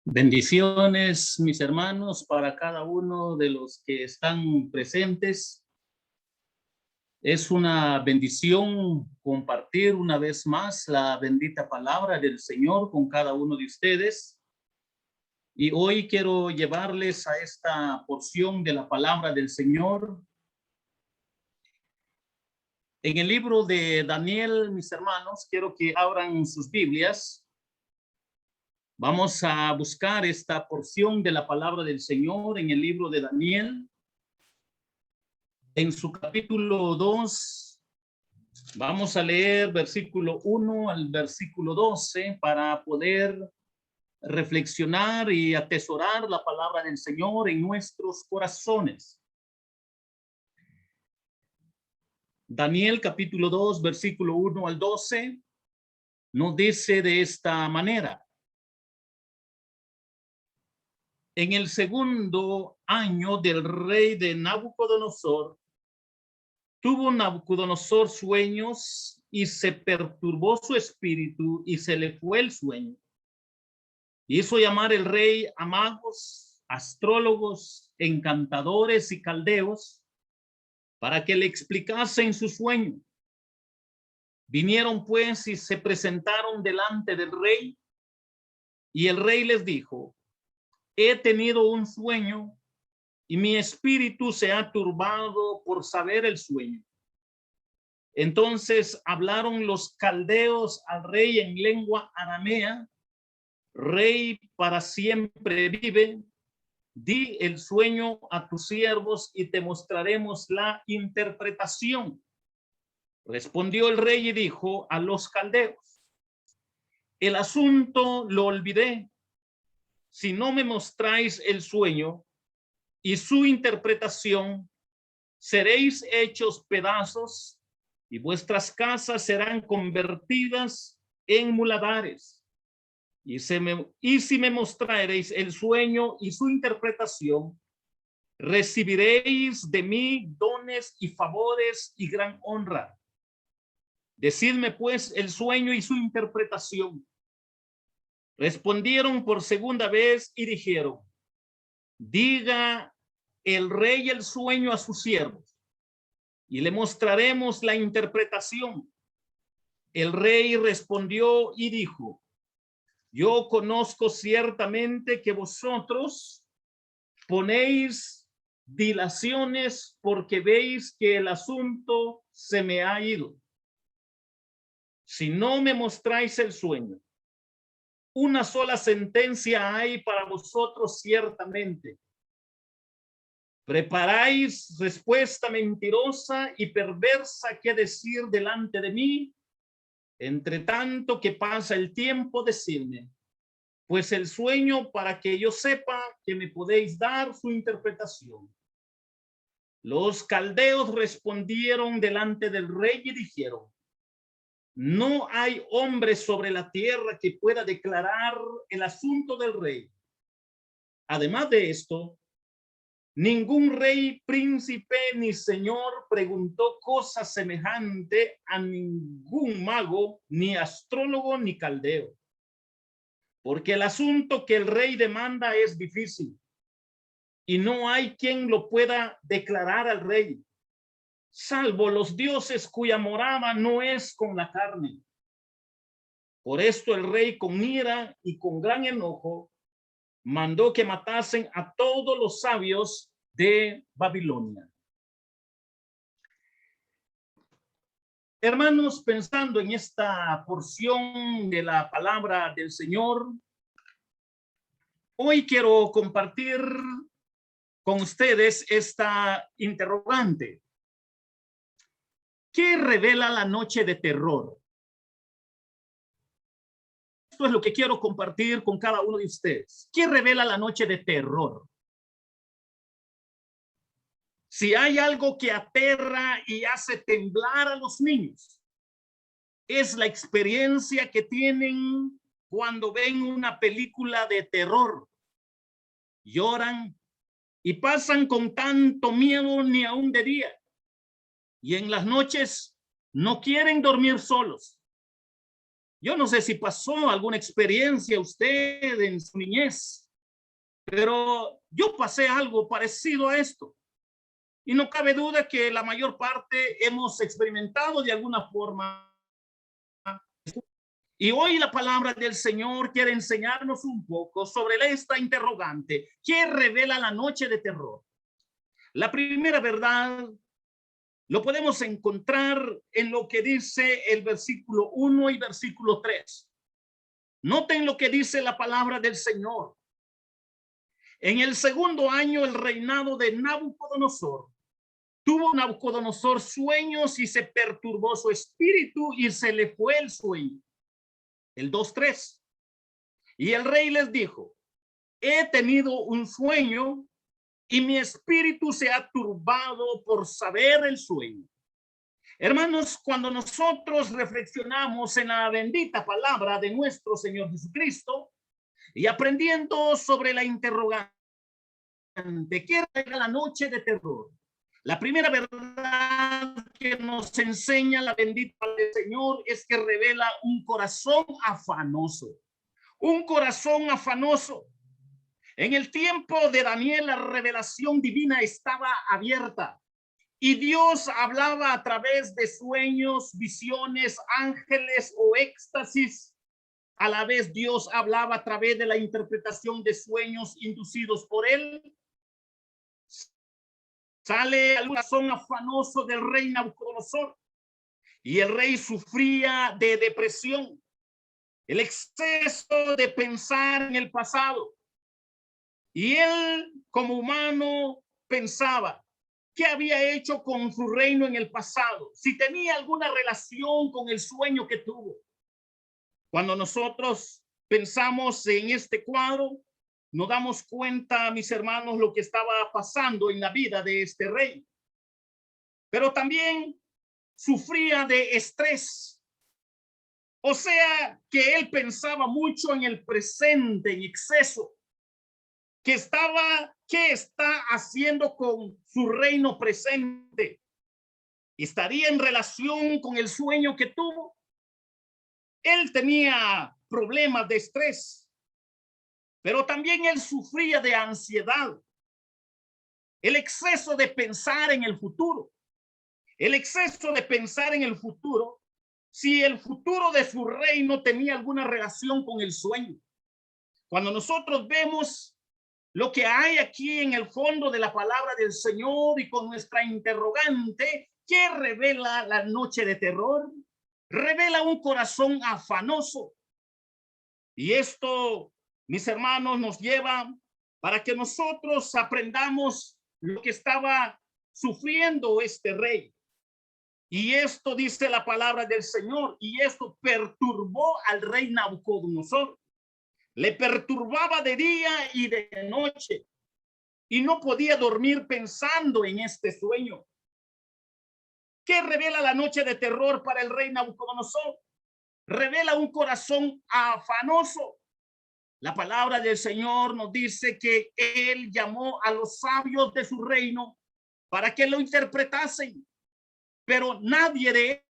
Bendiciones, mis hermanos, para cada uno de los que están presentes. Es una bendición compartir una vez más la bendita palabra del Señor con cada uno de ustedes. Y hoy quiero llevarles a esta porción de la palabra del Señor. En el libro de Daniel, mis hermanos, quiero que abran sus Biblias. Vamos a buscar esta porción de la palabra del Señor en el libro de Daniel. En su capítulo 2, vamos a leer versículo 1 al versículo 12 para poder reflexionar y atesorar la palabra del Señor en nuestros corazones. Daniel capítulo 2, versículo 1 al 12, nos dice de esta manera. En el segundo año del rey de Nabucodonosor, tuvo Nabucodonosor sueños y se perturbó su espíritu y se le fue el sueño. Hizo llamar el rey a magos, astrólogos, encantadores y caldeos para que le explicasen su sueño. Vinieron pues y se presentaron delante del rey, y el rey les dijo: he tenido un sueño y mi espíritu se ha turbado por saber el sueño. Entonces hablaron los caldeos al rey en lengua aramea: Rey, para siempre vive, di el sueño a tus siervos y te mostraremos la interpretación. Respondió el rey y dijo a los caldeos: el asunto lo olvidé. Si no me mostráis el sueño y su interpretación, seréis hechos pedazos y vuestras casas serán convertidas en muladares. Y si me mostraréis el sueño y su interpretación, recibiréis de mí dones y favores y gran honra. Decidme pues el sueño y su interpretación. Respondieron por segunda vez y dijeron: diga el rey el sueño a sus siervos y le mostraremos la interpretación. El rey respondió y dijo: yo conozco ciertamente que vosotros ponéis dilaciones porque veis que el asunto se me ha ido. Si no me mostráis el sueño, una sola sentencia hay para vosotros ciertamente. Preparáis respuesta mentirosa y perversa que decir delante de mí. Entre tanto que pasa el tiempo, decidme pues el sueño, para que yo sepa que me podéis dar su interpretación. Los caldeos respondieron delante del rey y dijeron: no hay hombre sobre la tierra que pueda declarar el asunto del rey. Además de esto, ningún rey, príncipe ni señor preguntó cosa semejante a ningún mago, ni astrólogo, ni caldeo. Porque el asunto que el rey demanda es difícil y no hay quien lo pueda declarar al rey, salvo los dioses cuya morada no es con la carne. Por esto el rey, con ira y con gran enojo, mandó que matasen a todos los sabios de Babilonia. Hermanos, pensando en esta porción de la palabra del Señor, hoy quiero compartir con ustedes esta interrogante. ¿Qué revela la noche de terror? Esto es lo que quiero compartir con cada uno de ustedes. ¿Qué revela la noche de terror? Si hay algo que aterra y hace temblar a los niños, es la experiencia que tienen cuando ven una película de terror. Lloran y pasan con tanto miedo ni aún de día. Y en las noches no quieren dormir solos. Yo no sé si pasó alguna experiencia usted en su niñez, pero yo pasé algo parecido a esto. Y no cabe duda que la mayor parte hemos experimentado de alguna forma. Y hoy la palabra del Señor quiere enseñarnos un poco sobre esta interrogante. ¿Qué revela la noche de terror? La primera verdad lo podemos encontrar en lo que dice el versículo 1 y versículo 3. Noten lo que dice la palabra del Señor. En el segundo año el reinado de Nabucodonosor, tuvo Nabucodonosor sueños y se perturbó su espíritu y se le fue el sueño. El 2:3. Y el rey les dijo: he tenido un sueño y mi espíritu se ha turbado por saber el sueño. Hermanos, cuando nosotros reflexionamos en la bendita palabra de nuestro Señor Jesucristo y aprendiendo sobre la interrogante, ¿qué era la noche de terror? La primera verdad que nos enseña la bendita palabra del Señor es que revela un corazón afanoso. Un corazón afanoso. En el tiempo de Daniel, la revelación divina estaba abierta y Dios hablaba a través de sueños, visiones, ángeles o éxtasis. A la vez Dios hablaba a través de la interpretación de sueños inducidos por él. Sale el corazón afanoso del rey Nabucodonosor y el rey sufría de depresión, el exceso de pensar en el pasado. Y él, como humano, pensaba qué había hecho con su reino en el pasado, si tenía alguna relación con el sueño que tuvo. Cuando nosotros pensamos en este cuadro, nos damos cuenta, mis hermanos, lo que estaba pasando en la vida de este rey. Pero también sufría de estrés. O sea, que él pensaba mucho en el presente, en exceso. ¿Qué está haciendo con su reino presente? ¿Estaría en relación con el sueño que tuvo? Él tenía problemas de estrés, pero también él sufría de ansiedad. El exceso de pensar en el futuro. El exceso de pensar en el futuro, si el futuro de su reino tenía alguna relación con el sueño. Cuando nosotros vemos lo que hay aquí en el fondo de la palabra del Señor y con nuestra interrogante, ¿qué revela la noche de terror? Revela un corazón afanoso. Y esto, mis hermanos, nos lleva para que nosotros aprendamos lo que estaba sufriendo este rey. Y esto dice la palabra del Señor, y esto perturbó al rey Nabucodonosor. Le perturbaba de día y de noche y no podía dormir pensando en este sueño. ¿Qué revela la noche de terror para el rey Nabucodonosor? Revela un corazón afanoso. La palabra del Señor nos dice que él llamó a los sabios de su reino para que lo interpretasen, pero nadie de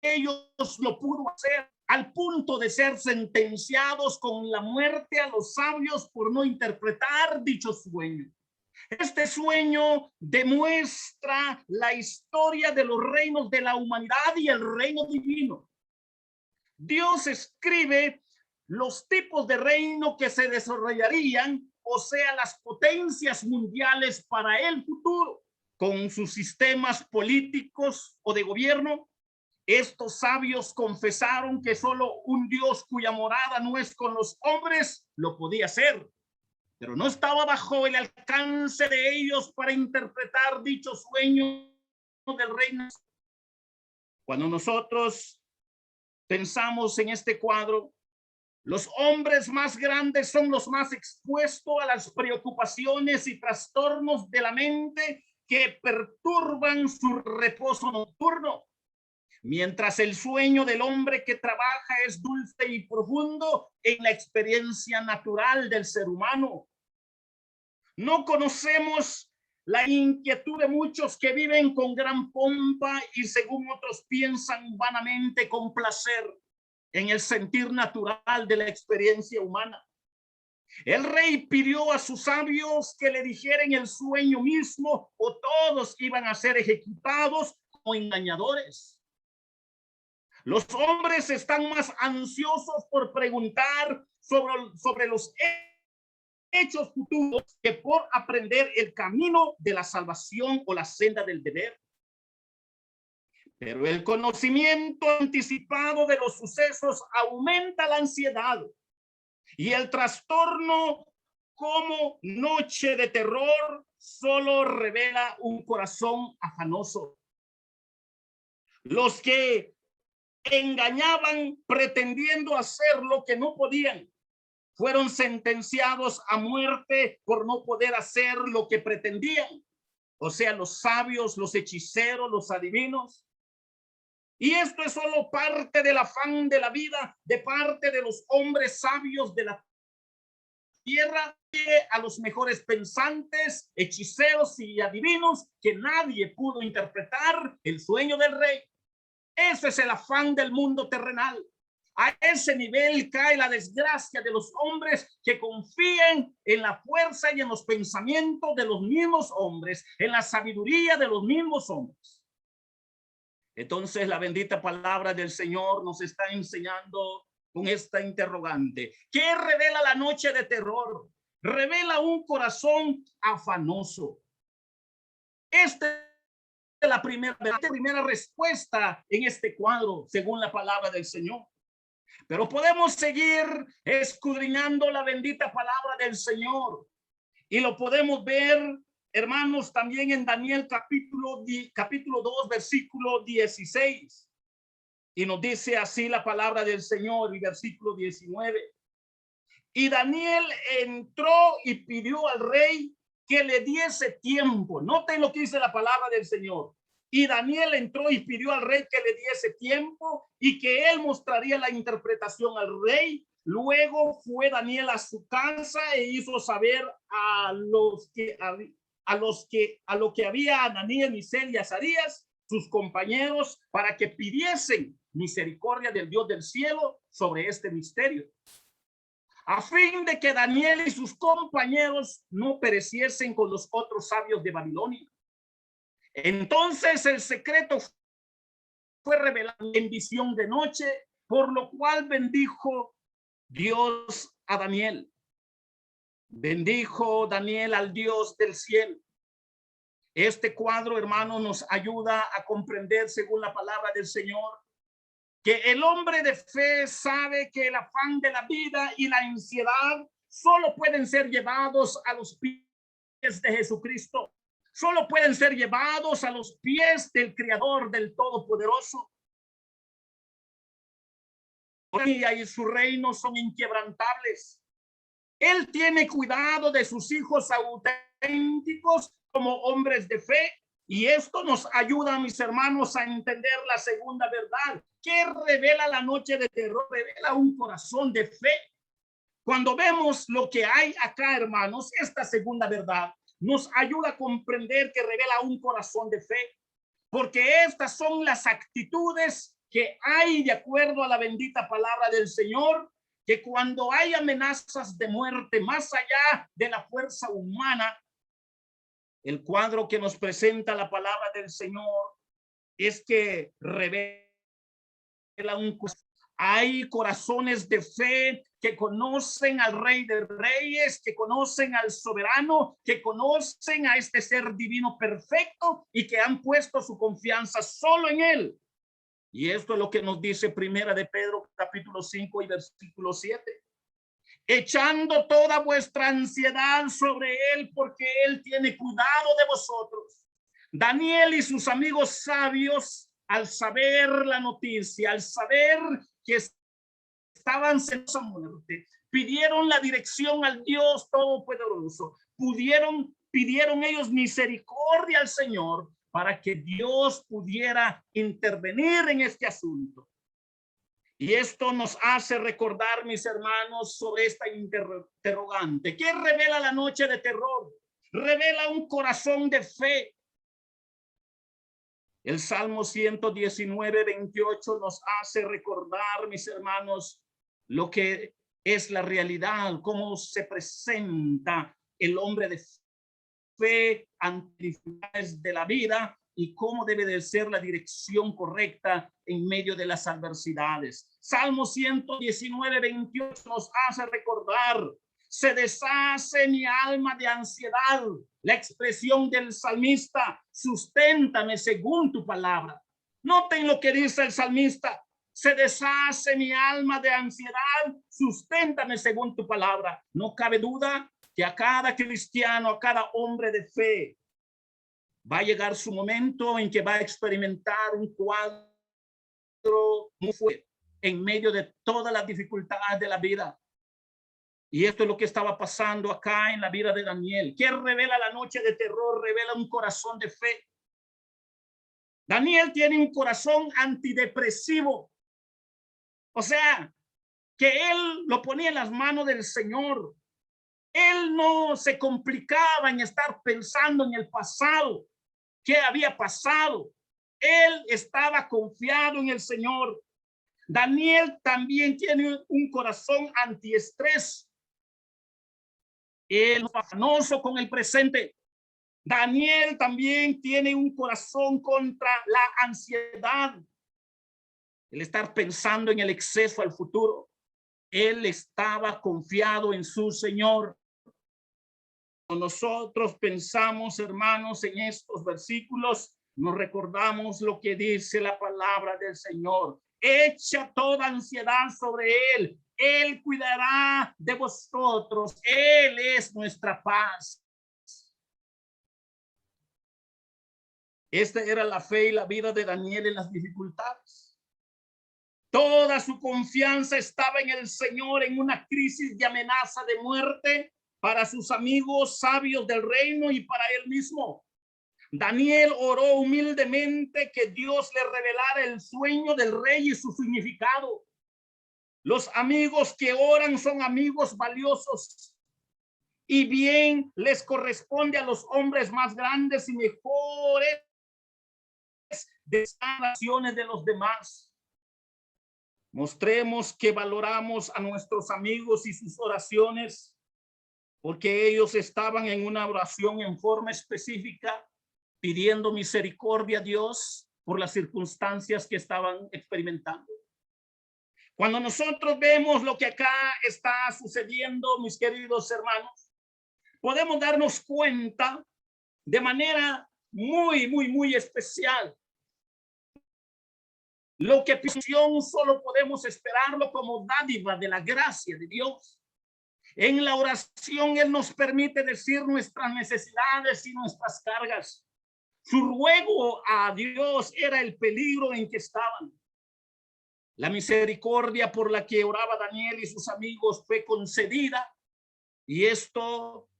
ellos lo pudo hacer, al punto de ser sentenciados con la muerte a los sabios por no interpretar dicho sueño. Este sueño demuestra la historia de los reinos de la humanidad y el reino divino. Dios escribe los tipos de reino que se desarrollarían, o sea, las potencias mundiales para el futuro, con sus sistemas políticos o de gobierno. Estos sabios confesaron que solo un Dios cuya morada no es con los hombres lo podía hacer, pero no estaba bajo el alcance de ellos para interpretar dicho sueño del reino. Cuando nosotros pensamos en este cuadro, los hombres más grandes son los más expuestos a las preocupaciones y trastornos de la mente que perturban su reposo nocturno. Mientras el sueño del hombre que trabaja es dulce y profundo en la experiencia natural del ser humano. No conocemos la inquietud de muchos que viven con gran pompa y según otros piensan vanamente con placer. en el sentir natural de la experiencia humana. El rey pidió a sus sabios que le dijeran el sueño mismo o todos iban a ser ejecutados como engañadores. Los hombres están más ansiosos por preguntar sobre los hechos futuros que por aprender el camino de la salvación o la senda del deber. Pero el conocimiento anticipado de los sucesos aumenta la ansiedad y el trastorno como noche de terror solo revela un corazón afanoso. Los que engañaban pretendiendo hacer lo que no podían fueron sentenciados a muerte por no poder hacer lo que pretendían. O sea, los sabios, los hechiceros, los adivinos. Y esto es solo parte del afán de la vida, de parte de los hombres sabios de la tierra, a los mejores pensantes, hechiceros y adivinos, que nadie pudo interpretar el sueño del rey. Ese es el afán del mundo terrenal. A ese nivel cae la desgracia de los hombres que confían en la fuerza y en los pensamientos de los mismos hombres, en la sabiduría de los mismos hombres. Entonces la bendita palabra del Señor nos está enseñando con esta interrogante. ¿Qué revela la noche de terror? Revela un corazón afanoso. Esta es la primera respuesta en este cuadro, según la palabra del Señor. Pero podemos seguir escudriñando la bendita palabra del Señor y lo podemos ver, hermanos, también en Daniel capítulo 2, versículo 16. Y nos dice así la palabra del Señor, y versículo 19. Y Daniel entró y pidió al rey que le diese tiempo. Noten lo que dice la palabra del Señor. Y Daniel entró y pidió al rey que le diese tiempo y que él mostraría la interpretación al rey. Luego fue Daniel a su casa e hizo saber a lo que había Ananías, Misael y Azarías, sus compañeros, para que pidiesen misericordia del Dios del cielo sobre este misterio, a fin de que Daniel y sus compañeros no pereciesen con los otros sabios de Babilonia. Entonces el secreto fue revelado en visión de noche, por lo cual bendijo Dios a Daniel. Bendijo Daniel al Dios del cielo. Este cuadro, hermano, nos ayuda a comprender, según la palabra del Señor, que el hombre de fe sabe que el afán de la vida y la ansiedad solo pueden ser llevados a los pies de Jesucristo. Solo pueden ser llevados a los pies del Creador, del Todopoderoso. Y su reino son inquebrantables. Él tiene cuidado de sus hijos auténticos como hombres de fe. Y esto nos ayuda, mis hermanos, a entender la segunda verdad. ¿Qué revela la noche de terror? Revela un corazón de fe. Cuando vemos lo que hay acá, hermanos, esta segunda verdad nos ayuda a comprender que revela un corazón de fe, porque estas son las actitudes que hay de acuerdo a la bendita palabra del Señor, que cuando hay amenazas de muerte más allá de la fuerza humana, el cuadro que nos presenta la palabra del Señor es que revela un corazón. Hay corazones de fe que conocen al Rey de Reyes, que conocen al soberano, que conocen a este ser divino perfecto y que han puesto su confianza solo en él. Y esto es lo que nos dice Primera de Pedro, capítulo 5 y versículo 7. Echando toda vuestra ansiedad sobre él, porque él tiene cuidado de vosotros. Daniel y sus amigos sabios, al saber la noticia, al saber que estaban sentenciados a muerte, pidieron la dirección al Dios Todopoderoso. Pidieron ellos misericordia al Señor para que Dios pudiera intervenir en este asunto. Y esto nos hace recordar, mis hermanos, sobre esta interrogante. ¿Qué revela la noche de terror? Revela un corazón de fe. El Salmo 119, 28 nos hace recordar, mis hermanos, lo que es la realidad, cómo se presenta el hombre de fe ante dificultades de la vida y cómo debe de ser la dirección correcta en medio de las adversidades. Salmo 119, 28 nos hace recordar: se deshace mi alma de ansiedad. La expresión del salmista: susténtame según tu palabra. Noten lo que dice el salmista: se deshace mi alma de ansiedad, susténtame según tu palabra. No cabe duda que a cada cristiano, a cada hombre de fe, va a llegar su momento en que va a experimentar un cuadro muy fuerte en medio de todas las dificultades de la vida. Y esto es lo que estaba pasando acá en la vida de Daniel. ¿Qué revela la noche de terror? Revela un corazón de fe. Daniel tiene un corazón antidepresivo. O sea, que él lo ponía en las manos del Señor. Él no se complicaba en estar pensando en el pasado, qué había pasado. Él estaba confiado en el Señor. Daniel también tiene un corazón antiestrés. Él no es afanoso con el presente. Daniel también tiene un corazón contra la ansiedad, el estar pensando en el exceso al futuro. Él estaba confiado en su Señor. Cuando nosotros pensamos, hermanos, en estos versículos, nos recordamos lo que dice la palabra del Señor: echa toda ansiedad sobre él. Él cuidará de vosotros. Él es nuestra paz. Esta era la fe y la vida de Daniel en las dificultades. Toda su confianza estaba en el Señor en una crisis de amenaza de muerte para sus amigos sabios del reino y para él mismo. Daniel oró humildemente que Dios le revelara el sueño del rey y su significado. Los amigos que oran son amigos valiosos, y bien les corresponde a los hombres más grandes y mejores declaraciones de los demás. Mostremos que valoramos a nuestros amigos y sus oraciones, porque ellos estaban en una oración en forma específica, pidiendo misericordia a Dios por las circunstancias que estaban experimentando. Cuando nosotros vemos lo que acá está sucediendo, mis queridos hermanos, podemos darnos cuenta de manera muy especial lo que solo podemos esperarlo como dádiva de la gracia de Dios. En la oración Él nos permite decir nuestras necesidades y nuestras cargas. Su ruego a Dios era el peligro en que estaban. La misericordia por la que oraba Daniel y sus amigos fue concedida, y esto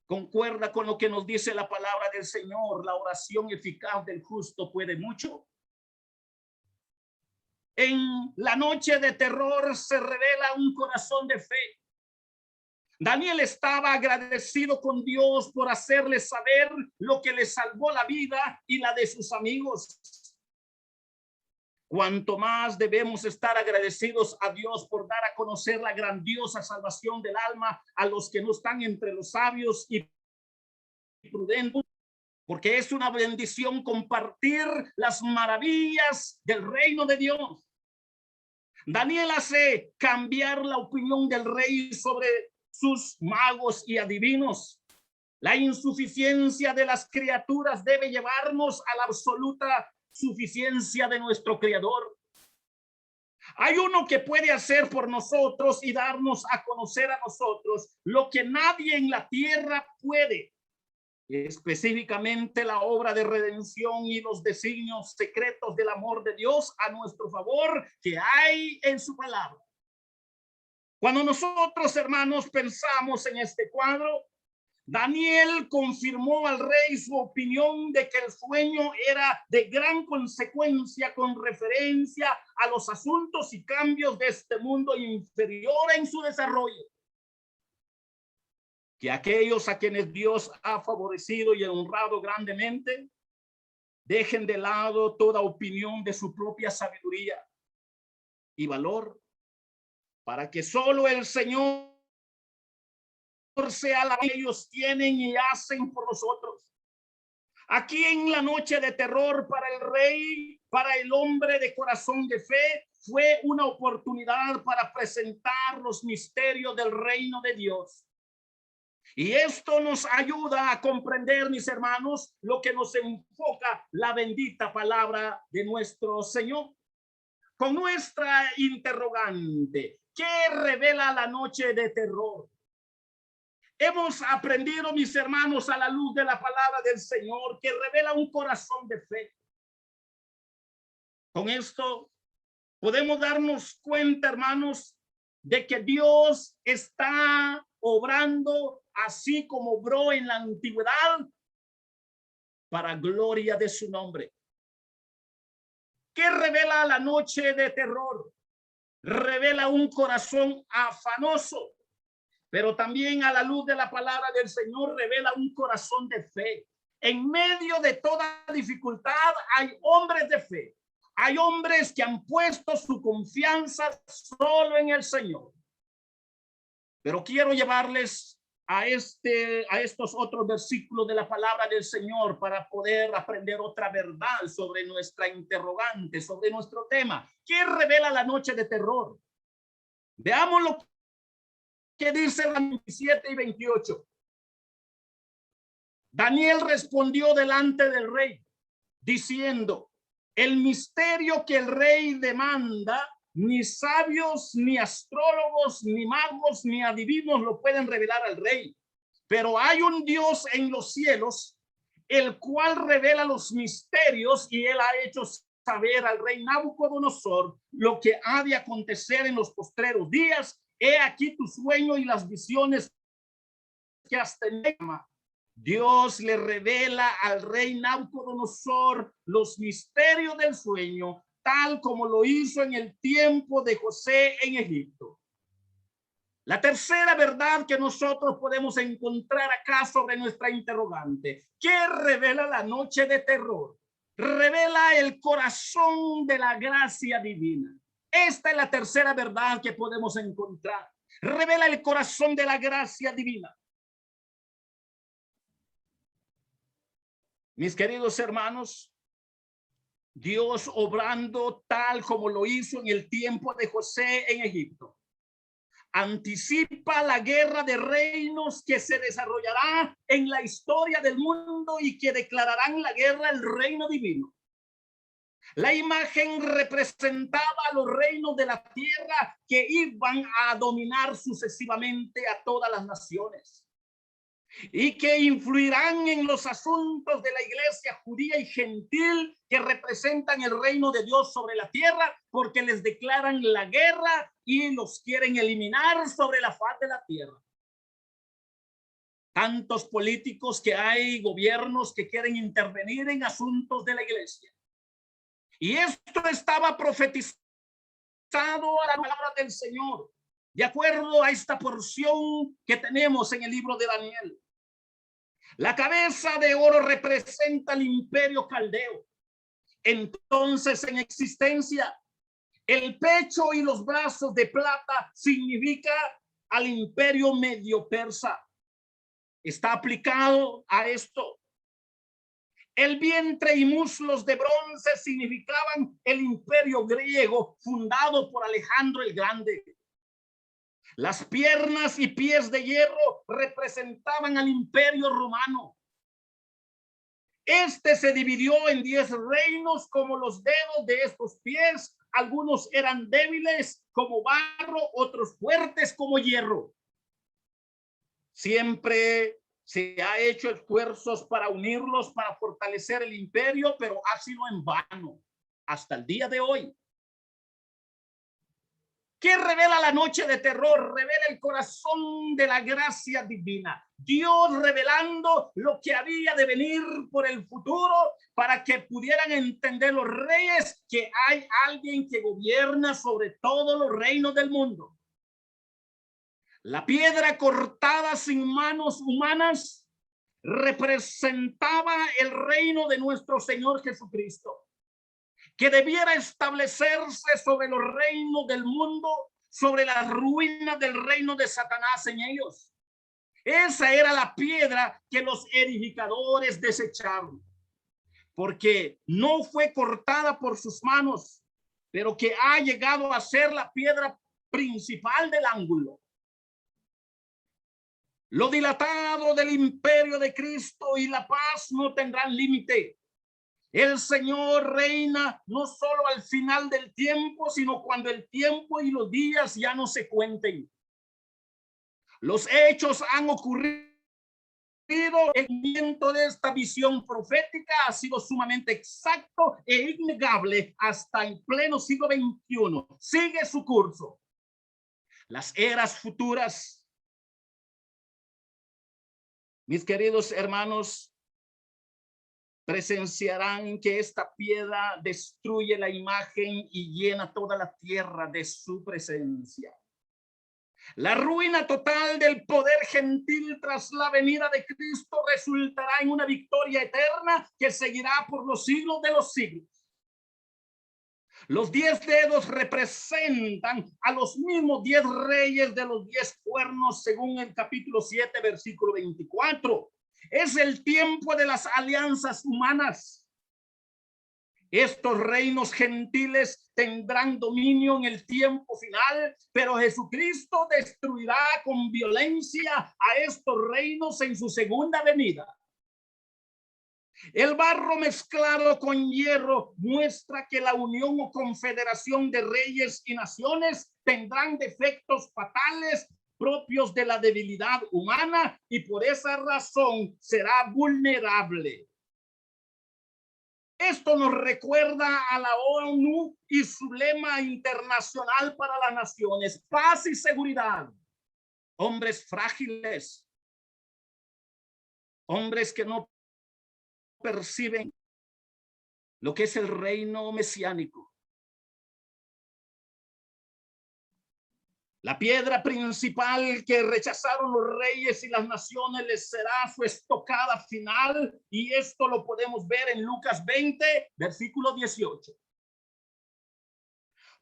concuerda con lo que nos dice la palabra del Señor: la oración eficaz del justo puede mucho. En la noche de terror se revela un corazón de fe. Daniel estaba agradecido con Dios por hacerle saber lo que le salvó la vida y la de sus amigos. Cuanto más debemos estar agradecidos a Dios por dar a conocer la grandiosa salvación del alma a los que no están entre los sabios y prudentes, porque es una bendición compartir las maravillas del reino de Dios. Daniel hace cambiar la opinión del rey sobre sus magos y adivinos. La insuficiencia de las criaturas debe llevarnos a la absoluta suficiencia de nuestro Creador. Hay uno que puede hacer por nosotros y darnos a conocer a nosotros lo que nadie en la tierra puede. Específicamente la obra de redención y los designios secretos del amor de Dios a nuestro favor que hay en su palabra. Cuando nosotros, hermanos, pensamos en este cuadro, Daniel confirmó al rey su opinión de que el sueño era de gran consecuencia con referencia a los asuntos y cambios de este mundo inferior en su desarrollo. Que aquellos a quienes Dios ha favorecido y honrado grandemente Dejen de lado toda opinión de su propia sabiduría y valor, para que solo el Señor sea la que ellos tienen y hacen por nosotros. Aquí en la noche de terror para el rey, para el hombre de corazón de fe, fue una oportunidad para presentar los misterios del reino de Dios. Y esto nos ayuda a comprender, mis hermanos, lo que nos enfoca la bendita palabra de nuestro Señor. Con nuestra interrogante, ¿qué revela la noche de terror? Hemos aprendido, mis hermanos, a la luz de la palabra del Señor, que revela un corazón de fe. Con esto podemos darnos cuenta, hermanos, de que Dios está obrando así como obró en la antigüedad para gloria de su nombre. ¿Qué revela la noche de terror? Revela un corazón afanoso, pero también a la luz de la palabra del Señor revela un corazón de fe. En medio de toda dificultad hay hombres de fe. Hay hombres que han puesto su confianza solo en el Señor. Pero quiero llevarles a estos otros versículos de la palabra del Señor para poder aprender otra verdad sobre nuestra interrogante, sobre nuestro tema. ¿Qué revela la noche de terror? Veamos lo que dice 27 y 28. Daniel respondió delante del rey, diciendo: el misterio que el rey demanda, ni sabios, ni astrólogos, ni magos, ni adivinos lo pueden revelar al rey. Pero hay un Dios en los cielos, el cual revela los misterios, y él ha hecho saber al rey Nabucodonosor lo que ha de acontecer en los postreros días. He aquí tu sueño y las visiones que has tenido. Dios le revela al rey Nabucodonosor los misterios del sueño, tal como lo hizo en el tiempo de José en Egipto. La tercera verdad que nosotros podemos encontrar acá sobre nuestra interrogante: ¿qué revela la noche de terror? Revela el corazón de la gracia divina. Esta es la tercera verdad que podemos encontrar. Revela el corazón de la gracia divina. Mis queridos hermanos, Dios obrando tal como lo hizo en el tiempo de José en Egipto, anticipa la guerra de reinos que se desarrollará en la historia del mundo y que declararán la guerra al reino divino. La imagen representaba a los reinos de la tierra que iban a dominar sucesivamente a todas las naciones y que influirán en los asuntos de la iglesia judía y gentil, que representan el reino de Dios sobre la tierra, porque les declaran la guerra y los quieren eliminar sobre la faz de la tierra. Tantos políticos que hay, gobiernos que quieren intervenir en asuntos de la iglesia. Y esto estaba profetizado a la palabra del Señor, de acuerdo a esta porción que tenemos en el libro de Daniel. La cabeza de oro representa el imperio caldeo, entonces en existencia. El pecho y los brazos de plata significa al imperio medio persa. Está aplicado a esto. El vientre y muslos de bronce significaban el imperio griego fundado por Alejandro el Grande. Las piernas y pies de hierro representaban al imperio romano. Este se dividió en 10 reinos como los dedos de estos pies. Algunos eran débiles como barro, otros fuertes como hierro. Siempre se ha hecho esfuerzos para unirlos, para fortalecer el imperio, pero ha sido en vano hasta el día de hoy. ¿Qué revela la noche de terror? Revela el corazón de la gracia divina. Dios revelando lo que había de venir por el futuro para que pudieran entender los reyes que hay alguien que gobierna sobre todos los reinos del mundo. La piedra cortada sin manos humanas representaba el reino de nuestro Señor Jesucristo, que debiera establecerse sobre los reinos del mundo, sobre las ruinas del reino de Satanás en ellos. Esa era la piedra que los edificadores desecharon, porque no fue cortada por sus manos, pero que ha llegado a ser la piedra principal del ángulo. Lo dilatado del imperio de Cristo y la paz no tendrán límite. El Señor reina no solo al final del tiempo, sino cuando el tiempo y los días ya no se cuenten. Los hechos han ocurrido. El cumplimiento de esta visión profética ha sido sumamente exacto e innegable hasta el pleno siglo XXI. Sigue su curso. Las eras futuras, mis queridos hermanos, presenciarán que esta piedra destruye la imagen y llena toda la tierra de su presencia. La ruina total del poder gentil tras la venida de Cristo resultará en una victoria eterna que seguirá por los siglos de los siglos. Los 10 dedos representan a los mismos 10 reyes de los 10 cuernos, según el capítulo 7, versículo 24. Es el tiempo de las alianzas humanas. Estos reinos gentiles tendrán dominio en el tiempo final, pero Jesucristo destruirá con violencia a estos reinos en su segunda venida. El barro mezclado con hierro muestra que la unión o confederación de reyes y naciones tendrán defectos fatales propios de la debilidad humana y por esa razón será vulnerable. Esto nos recuerda a la ONU y su lema internacional para las naciones: paz y seguridad. Hombres frágiles, hombres que no perciben lo que es el reino mesiánico. La piedra principal que rechazaron los reyes y las naciones les será su estocada final, y esto lo podemos ver en Lucas 20, versículo 18.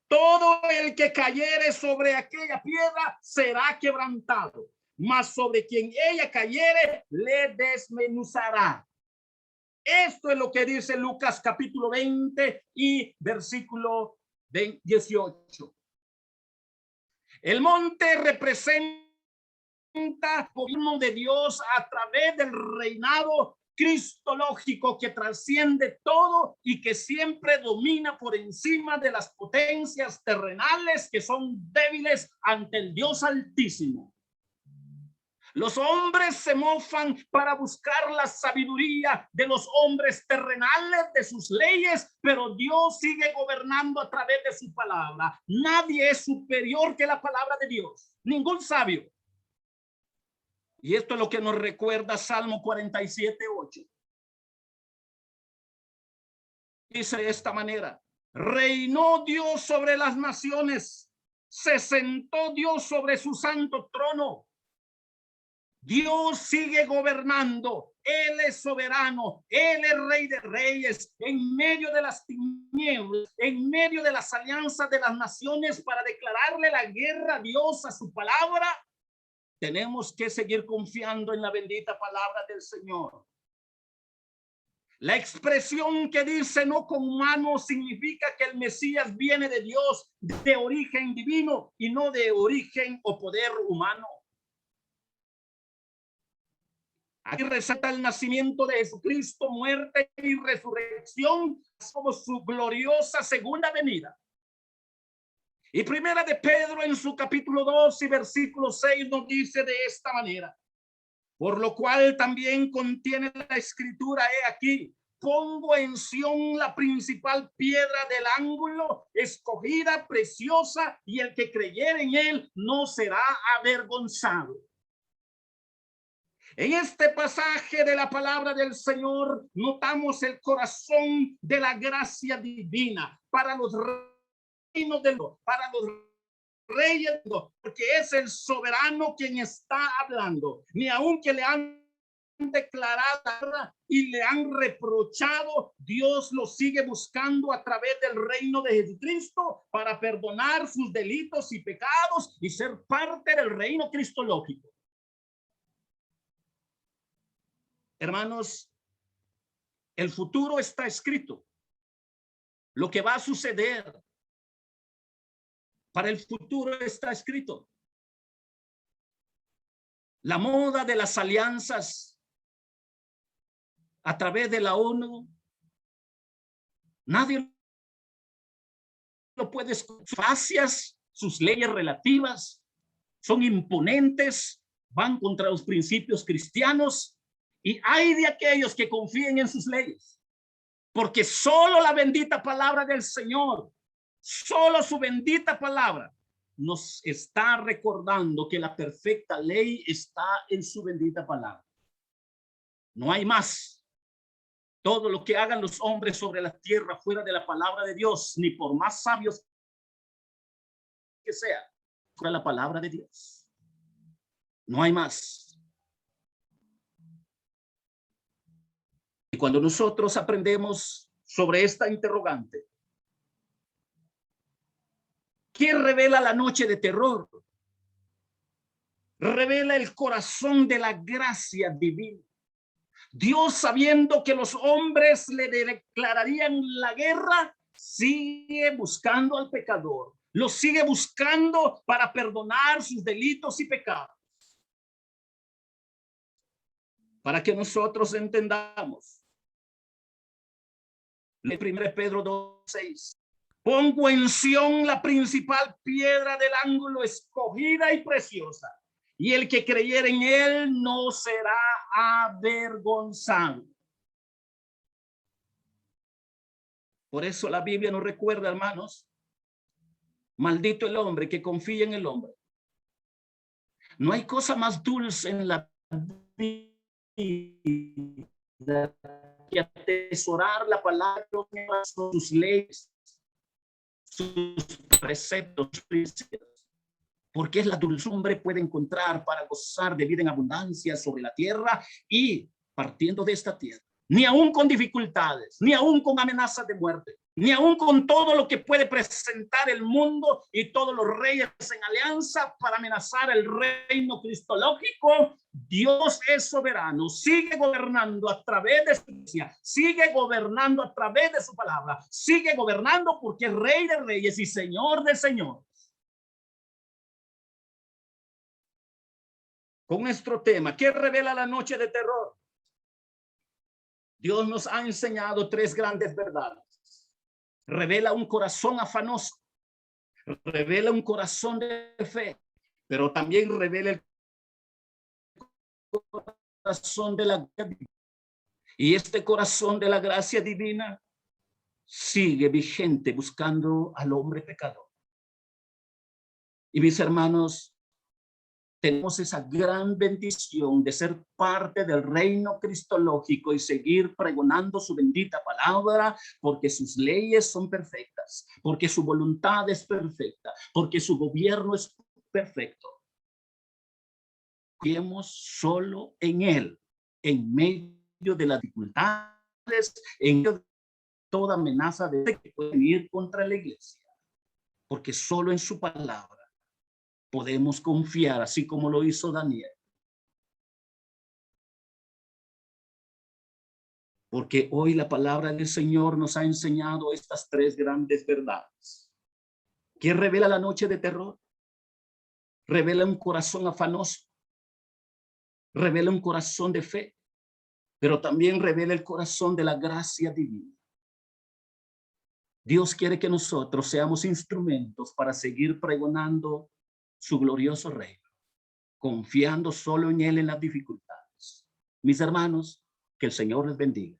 Todo el que cayere sobre aquella piedra será quebrantado, mas sobre quien ella cayere le desmenuzará. Esto es lo que dice Lucas capítulo 20 y versículo 18. El monte representa el gobierno de Dios a través del reinado cristológico que trasciende todo y que siempre domina por encima de las potencias terrenales que son débiles ante el Dios Altísimo. Los hombres se mofan para buscar la sabiduría de los hombres terrenales, de sus leyes, pero Dios sigue gobernando a través de su palabra. Nadie es superior que la palabra de Dios, ningún sabio. Y esto es lo que nos recuerda Salmo 47:8. Dice de esta manera: reinó Dios sobre las naciones, se sentó Dios sobre su santo trono. Dios sigue gobernando, Él es soberano, Él es rey de reyes, en medio de las tinieblas, en medio de las alianzas de las naciones para declararle la guerra a Dios, a su palabra. Tenemos que seguir confiando en la bendita palabra del Señor. La expresión que dice no con mano significa que el Mesías viene de Dios, de origen divino y no de origen o poder humano. Aquí resalta el nacimiento de Jesucristo, muerte y resurrección como su gloriosa segunda venida. Y primera de Pedro en su capítulo 2 y versículo 6 nos dice de esta manera: por lo cual también contiene la escritura, he aquí, pongo en Sión la principal piedra del ángulo, escogida, preciosa, y el que creyere en él no será avergonzado. En este pasaje de la palabra del Señor notamos el corazón de la gracia divina para los reinos de Dios, para los reyes, porque es el soberano quien está hablando. Ni aunque le han declarado y le han reprochado, Dios los sigue buscando a través del reino de Jesucristo para perdonar sus delitos y pecados y ser parte del reino cristológico. Hermanos, el futuro está escrito. Lo que va a suceder para el futuro está escrito. La moda de las alianzas a través de la ONU, nadie lo puede escuchar. Facias, sus leyes relativas son imponentes, van contra los principios cristianos, y hay de aquellos que confíen en sus leyes, porque solo la bendita palabra del Señor, solo su bendita palabra nos está recordando que la perfecta ley está en su bendita palabra. No hay más. Todo lo que hagan los hombres sobre la tierra fuera de la palabra de Dios, ni por más sabios que sea, fuera la palabra de Dios. No hay más. Y cuando nosotros aprendemos sobre esta interrogante, ¿qué revela la noche de terror? Revela el corazón de la gracia divina. Dios, sabiendo que los hombres le declararían la guerra, sigue buscando al pecador. Lo sigue buscando para perdonar sus delitos y pecados. Para que nosotros entendamos. 1 Pedro 2:6. Pongo en Sión la principal piedra del ángulo, escogida y preciosa. Y el que creyere en él no será avergonzado. Por eso la Biblia nos recuerda, hermanos, maldito el hombre que confía en el hombre. No hay cosa más dulce en la vida que atesorar la palabra, sus leyes, sus preceptos, sus principios. Porque es la dulzumbre puede encontrar para gozar de vida en abundancia sobre la tierra y partiendo de esta tierra. Ni aún con dificultades, ni aún con amenazas de muerte, ni aún con todo lo que puede presentar el mundo y todos los reyes en alianza para amenazar el reino cristológico. Dios es soberano, sigue gobernando a través de su iglesia, sigue gobernando a través de su palabra, sigue gobernando porque es Rey de reyes y Señor de señores. Con nuestro tema, ¿qué revela la noche de terror? Dios nos ha enseñado tres grandes verdades. Revela un corazón afanoso, revela un corazón de fe, pero también revela el corazón de la gracia divina. Y este corazón de la gracia divina sigue vigente buscando al hombre pecador. Y mis hermanos, tenemos esa gran bendición de ser parte del reino cristológico y seguir pregonando su bendita palabra, porque sus leyes son perfectas, porque su voluntad es perfecta, porque su gobierno es perfecto. Confiemos solo en él, en medio de las dificultades, en medio de toda amenaza de que puede ir contra la iglesia, porque solo en su palabra podemos confiar, así como lo hizo Daniel. Porque hoy la palabra del Señor nos ha enseñado estas tres grandes verdades. ¿Qué revela la noche de terror? Revela un corazón afanoso. Revela un corazón de fe. Pero también revela el corazón de la gracia divina. Dios quiere que nosotros seamos instrumentos para seguir pregonando su glorioso reino, confiando solo en él en las dificultades. Mis hermanos, que el Señor les bendiga.